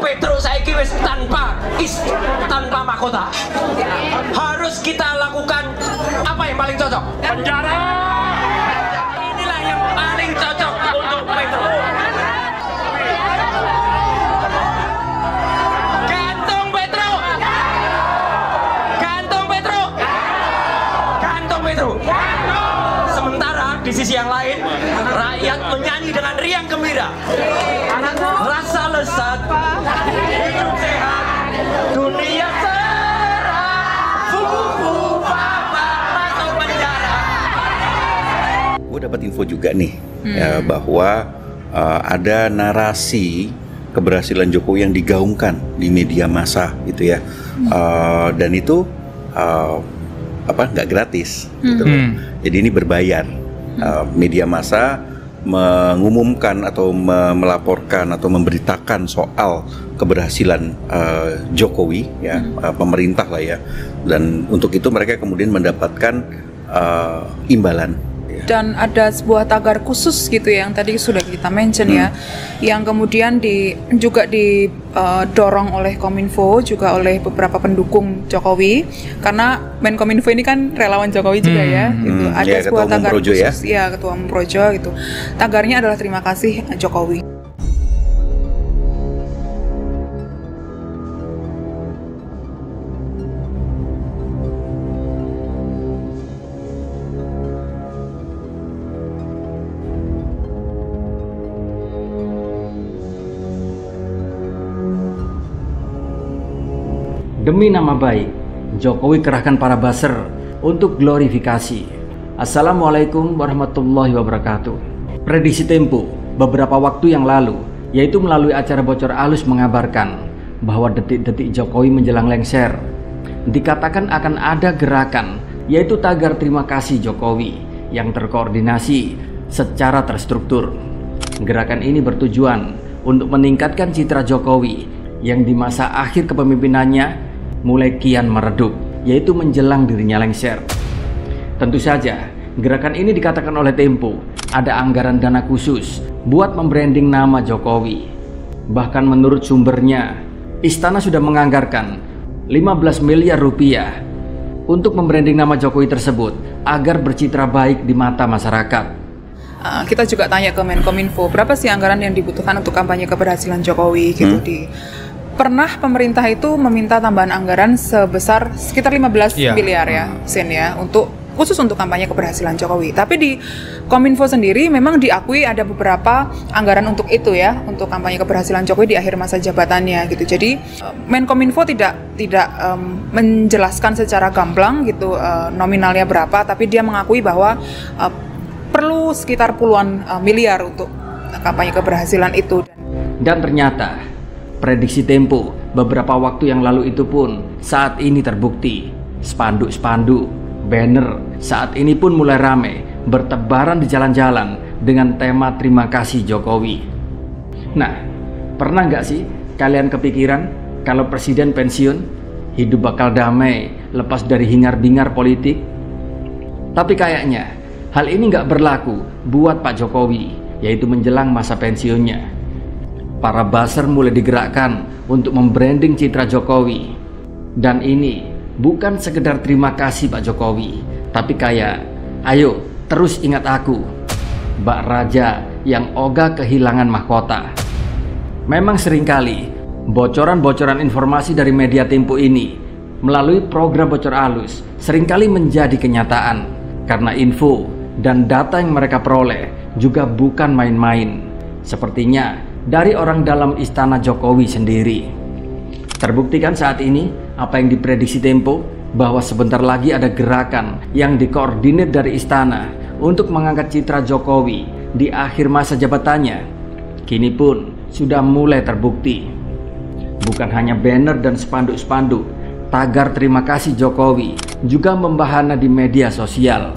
Petro saiki wis tanpa mahkota. Harus kita lakukan apa yang paling cocok? Penjara. Inilah yang paling cocok untuk Petro. Gantung Petro. Gantung Petro. Gantung Petro. Sementara di sisi yang lain, rakyat menyanyi dengan riang gembira. Rasa lezat, hidup sehat, dunia cerah, fufu papa masuk penjara. Gue dapat info juga nih ya, bahwa ada narasi keberhasilan Jokowi yang digaungkan di media massa gitu ya, dan itu nggak gratis gitu. Jadi ini berbayar. Media massa mengumumkan atau melaporkan atau memberitakan soal keberhasilan Jokowi ya, pemerintah lah ya, dan untuk itu mereka kemudian mendapatkan imbalan. Dan ada sebuah tagar khusus gitu yang tadi sudah kita mention ya, yang kemudian juga didorong oleh Kominfo, juga oleh beberapa pendukung Jokowi, karena Menkominfo ini kan relawan Jokowi juga ya, gitu. Ada ya, sebuah tagar Projo, khusus ya, Ketua Umum Projo gitu. Tagarnya adalah terima kasih Jokowi. Demi nama baik, Jokowi kerahkan para buzzer untuk glorifikasi. Assalamualaikum warahmatullahi wabarakatuh. Prediksi Tempo beberapa waktu yang lalu, yaitu melalui acara Bocor Alus, mengabarkan bahwa detik-detik Jokowi menjelang lengser, dikatakan akan ada gerakan, yaitu tagar terima kasih Jokowi yang terkoordinasi secara terstruktur. Gerakan ini bertujuan untuk meningkatkan citra Jokowi yang di masa akhir kepemimpinannya mulai kian meredup, yaitu menjelang dirinya lengser. Tentu saja, gerakan ini dikatakan oleh Tempo ada anggaran dana khusus buat membranding nama Jokowi. Bahkan menurut sumbernya, istana sudah menganggarkan 15 miliar rupiah untuk membranding nama Jokowi tersebut agar bercitra baik di mata masyarakat. Kita juga tanya ke Menkominfo, berapa sih anggaran yang dibutuhkan untuk kampanye keberhasilan Jokowi gitu. Pernah pemerintah itu meminta tambahan anggaran sebesar sekitar 15 miliar ya, Sen ya, khusus untuk kampanye keberhasilan Jokowi. Tapi di Kominfo sendiri memang diakui ada beberapa anggaran untuk itu ya, untuk kampanye keberhasilan Jokowi di akhir masa jabatannya gitu. Jadi Menkominfo tidak menjelaskan secara gamblang gitu nominalnya berapa, tapi dia mengakui bahwa perlu sekitar puluhan miliar untuk kampanye keberhasilan itu. Dan ternyata prediksi Tempo beberapa waktu yang lalu itu pun saat ini terbukti. Spanduk-spanduk, banner saat ini pun mulai ramai bertebaran di jalan-jalan dengan tema terima kasih Jokowi. Nah, pernah nggak sih kalian kepikiran kalau presiden pensiun, hidup bakal damai lepas dari hingar-bingar politik? Tapi kayaknya hal ini nggak berlaku buat Pak Jokowi, yaitu menjelang masa pensiunnya. Para buzzer mulai digerakkan untuk membranding citra Jokowi. Dan ini bukan sekedar terima kasih Pak Jokowi, tapi kayak, ayo terus ingat aku, Mbak Raja yang ogah kehilangan mahkota. Memang seringkali bocoran-bocoran informasi dari media Tempo ini melalui program Bocor Alus seringkali menjadi kenyataan, karena info dan data yang mereka peroleh juga bukan main-main. Sepertinya dari orang dalam istana Jokowi sendiri. Terbuktikan saat ini apa yang diprediksi Tempo, bahwa sebentar lagi ada gerakan yang dikoordinir dari istana untuk mengangkat citra Jokowi di akhir masa jabatannya. Kini pun sudah mulai terbukti. Bukan hanya banner dan spanduk-spanduk, tagar terima kasih Jokowi juga membahana di media sosial.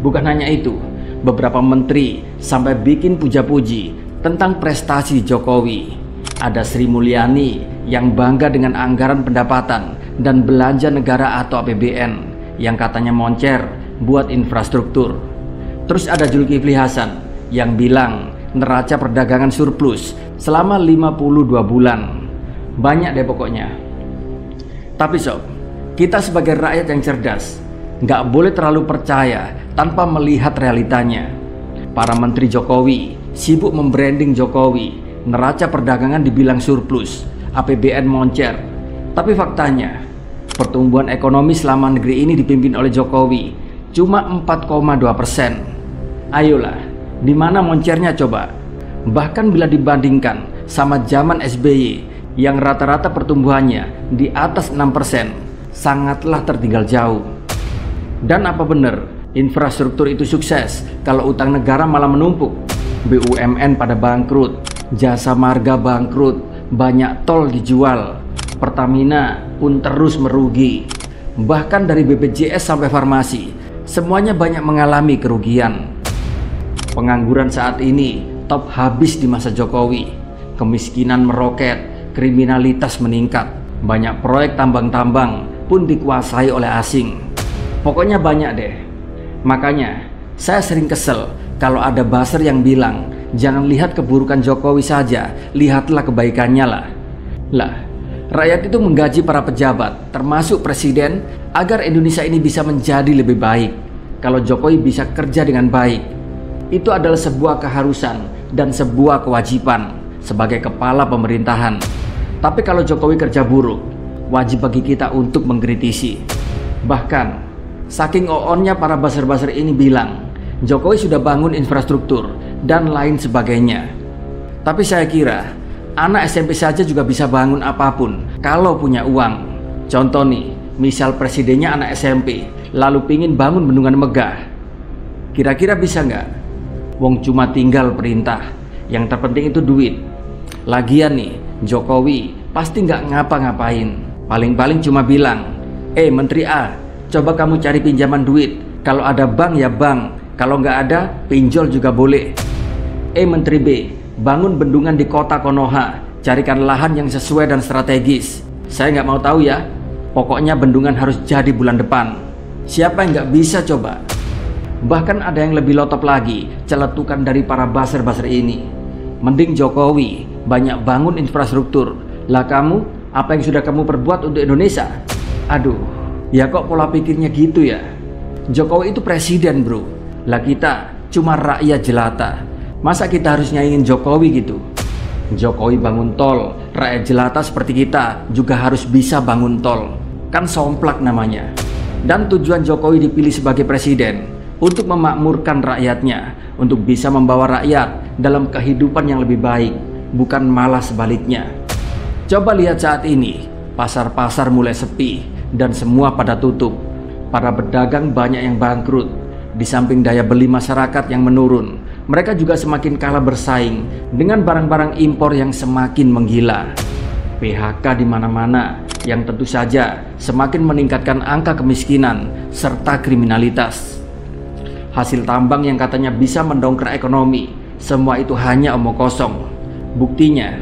Bukan hanya itu, beberapa menteri sampai bikin puja-puji tentang prestasi Jokowi. Ada Sri Mulyani yang bangga dengan anggaran pendapatan dan belanja negara atau APBN yang katanya moncer buat infrastruktur. Terus ada Zulkifli Hasan yang bilang neraca perdagangan surplus selama 52 bulan. Banyak deh pokoknya. Tapi sob, kita sebagai rakyat yang cerdas nggak boleh terlalu percaya tanpa melihat realitanya. Para menteri Jokowi sibuk membranding Jokowi, neraca perdagangan dibilang surplus, APBN moncer. Tapi faktanya, pertumbuhan ekonomi selama negeri ini dipimpin oleh Jokowi cuma 4,2%. Ayolah, di mana moncernya coba? Bahkan bila dibandingkan sama zaman SBY yang rata-rata pertumbuhannya di atas 6%, sangatlah tertinggal jauh. Dan apa benar infrastruktur itu sukses kalau utang negara malah menumpuk? BUMN pada bangkrut, jasa marga bangkrut, banyak tol dijual, Pertamina pun terus merugi. Bahkan dari BPJS sampai farmasi, semuanya banyak mengalami kerugian. Pengangguran saat ini top habis di masa Jokowi. Kemiskinan meroket, kriminalitas meningkat, banyak proyek tambang-tambang pun dikuasai oleh asing. Pokoknya banyak deh. Makanya saya sering kesel kalau ada buzzer yang bilang, jangan lihat keburukan Jokowi saja, lihatlah kebaikannya lah. Lah, rakyat itu menggaji para pejabat, termasuk presiden, agar Indonesia ini bisa menjadi lebih baik. Kalau Jokowi bisa kerja dengan baik, itu adalah sebuah keharusan dan sebuah kewajiban sebagai kepala pemerintahan. Tapi kalau Jokowi kerja buruk, wajib bagi kita untuk mengkritisi. Bahkan, saking oonnya para buzzer-buzzer ini bilang, Jokowi sudah bangun infrastruktur dan lain sebagainya. Tapi saya kira, anak SMP saja juga bisa bangun apapun kalau punya uang. Contoh nih, misal presidennya anak SMP, lalu pingin bangun bendungan megah. Kira-kira bisa nggak? Wong cuma tinggal perintah, yang terpenting itu duit. Lagian nih, Jokowi pasti nggak ngapa-ngapain. Paling-paling cuma bilang, Menteri A, coba kamu cari pinjaman duit. Kalau ada bank ya bank, kalau nggak ada, pinjol juga boleh. Menteri B, bangun bendungan di kota Konoha, carikan lahan yang sesuai dan strategis. Saya nggak mau tahu ya, pokoknya bendungan harus jadi bulan depan. Siapa yang nggak bisa coba? Bahkan ada yang lebih lotop lagi, celetukan dari para buzzer-buzzer ini. Mending Jokowi banyak bangun infrastruktur. Lah kamu, apa yang sudah kamu perbuat untuk Indonesia? Aduh, ya kok pola pikirnya gitu ya? Jokowi itu presiden bro. Lah kita cuma rakyat jelata. Masa kita harus nyaingin Jokowi gitu? Jokowi bangun tol, rakyat jelata seperti kita juga harus bisa bangun tol. Kan somplak namanya. Dan tujuan Jokowi dipilih sebagai presiden untuk memakmurkan rakyatnya, untuk bisa membawa rakyat dalam kehidupan yang lebih baik, bukan malah sebaliknya. Coba lihat saat ini, pasar-pasar mulai sepi dan semua pada tutup. Para pedagang banyak yang bangkrut. Di samping daya beli masyarakat yang menurun, mereka juga semakin kalah bersaing dengan barang-barang impor yang semakin menggila. PHK di mana-mana yang tentu saja semakin meningkatkan angka kemiskinan serta kriminalitas. Hasil tambang yang katanya bisa mendongkrak ekonomi, semua itu hanya omong kosong. Buktinya,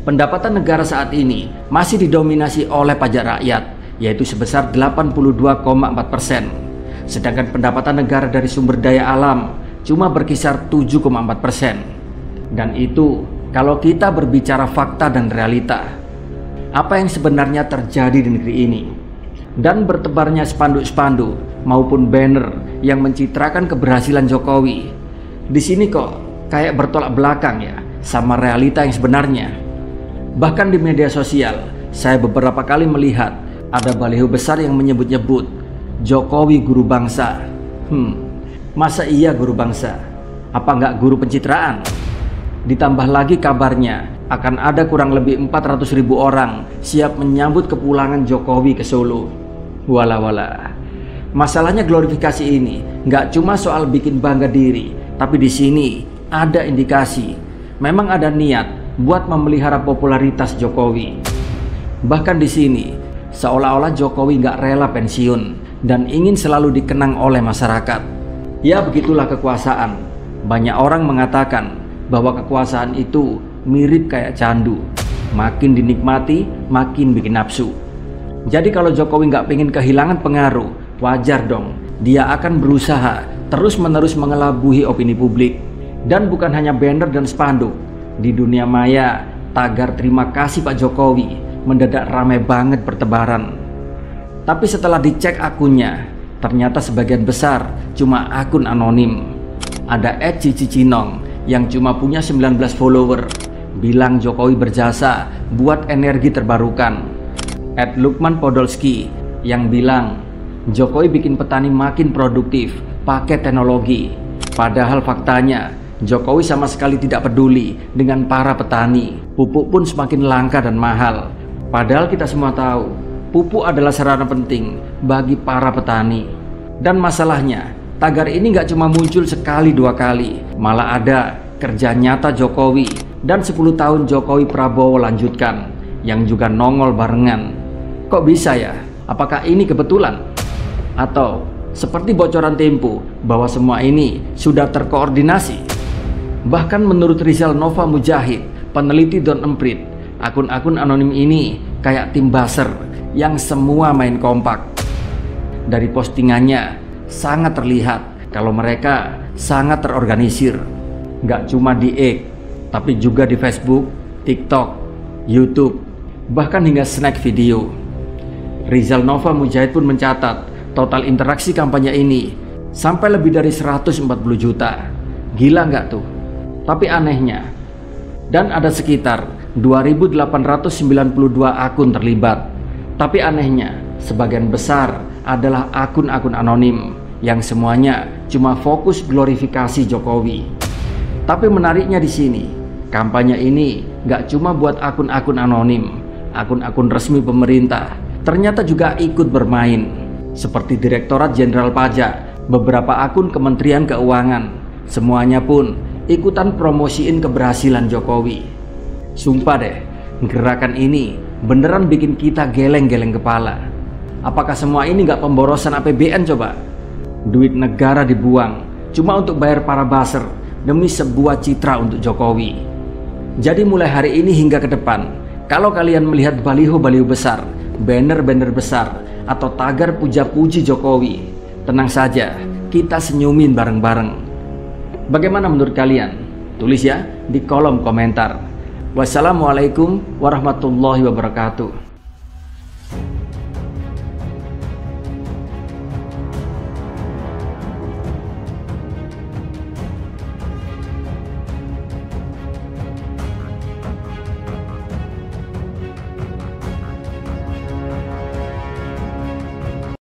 pendapatan negara saat ini masih didominasi oleh pajak rakyat, yaitu sebesar 82,4%. Sedangkan pendapatan negara dari sumber daya alam cuma berkisar 7,4%. Dan itu kalau kita berbicara fakta dan realita. Apa yang sebenarnya terjadi di negeri ini. Dan bertebarnya spanduk-spanduk maupun banner yang mencitrakan keberhasilan Jokowi. Di sini kok kayak bertolak belakang ya sama realita yang sebenarnya. Bahkan di media sosial, saya beberapa kali melihat ada baliho besar yang menyebut-nyebut Jokowi guru bangsa. Masa iya guru bangsa? Apa nggak guru pencitraan? Ditambah lagi kabarnya akan ada kurang lebih 400.000 orang siap menyambut kepulangan Jokowi ke Solo. Walah. Masalahnya glorifikasi ini nggak cuma soal bikin bangga diri, tapi di sini ada indikasi memang ada niat buat memelihara popularitas Jokowi. Bahkan di sini seolah-olah Jokowi nggak rela pensiun dan ingin selalu dikenang oleh masyarakat. Ya begitulah kekuasaan. Banyak orang mengatakan bahwa kekuasaan itu mirip kayak candu. Makin dinikmati, makin bikin nafsu. Jadi kalau Jokowi nggak pengen kehilangan pengaruh, wajar dong dia akan berusaha terus-menerus mengelabui opini publik. Dan bukan hanya banner dan spanduk. Di dunia maya, tagar terima kasih Pak Jokowi mendadak ramai banget bertebaran. Tapi setelah dicek akunnya, ternyata sebagian besar cuma akun anonim. Ada @cicicinong yang cuma punya 19 follower, bilang Jokowi berjasa buat energi terbarukan. @Lukman Podolski yang bilang Jokowi bikin petani makin produktif pakai teknologi. Padahal faktanya Jokowi sama sekali tidak peduli dengan para petani. Pupuk pun semakin langka dan mahal. Padahal kita semua tahu pupuk adalah sarana penting bagi para petani. Dan masalahnya, tagar ini nggak cuma muncul sekali dua kali, malah ada kerja nyata Jokowi dan 10 tahun Jokowi Prabowo lanjutkan yang juga nongol barengan. Kok bisa ya? Apakah ini kebetulan? Atau seperti bocoran Tempo bahwa semua ini sudah terkoordinasi? Bahkan menurut Rizal Nova Mujahid, peneliti Don Emprit, akun-akun anonim ini kayak tim buzzer yang semua main kompak. Dari postingannya sangat terlihat kalau mereka sangat terorganisir. Gak cuma di X, tapi juga di Facebook, TikTok, YouTube, bahkan hingga snack video. Rizal Nova Mujahid pun mencatat total interaksi kampanye ini sampai lebih dari 140 juta. Gila nggak tuh? Tapi anehnya, dan ada sekitar 2.892 akun terlibat. Tapi anehnya, sebagian besar adalah akun-akun anonim yang semuanya cuma fokus glorifikasi Jokowi. Tapi menariknya di sini, kampanye ini nggak cuma buat akun-akun anonim, akun-akun resmi pemerintah ternyata juga ikut bermain. Seperti Direktorat Jenderal Pajak, beberapa akun Kementerian Keuangan, semuanya pun ikutan promosiin keberhasilan Jokowi. Sumpah deh, gerakan ini beneran bikin kita geleng-geleng kepala. Apakah semua ini nggak pemborosan APBN coba? Duit negara dibuang cuma untuk bayar para buzzer demi sebuah citra untuk Jokowi. Jadi mulai hari ini hingga ke depan, kalau kalian melihat baliho-baliho besar, banner-banner besar, atau tagar puja-puji Jokowi, tenang saja, kita senyumin bareng-bareng. Bagaimana menurut kalian? Tulis ya di kolom komentar. Wassalamualaikum warahmatullahi wabarakatuh.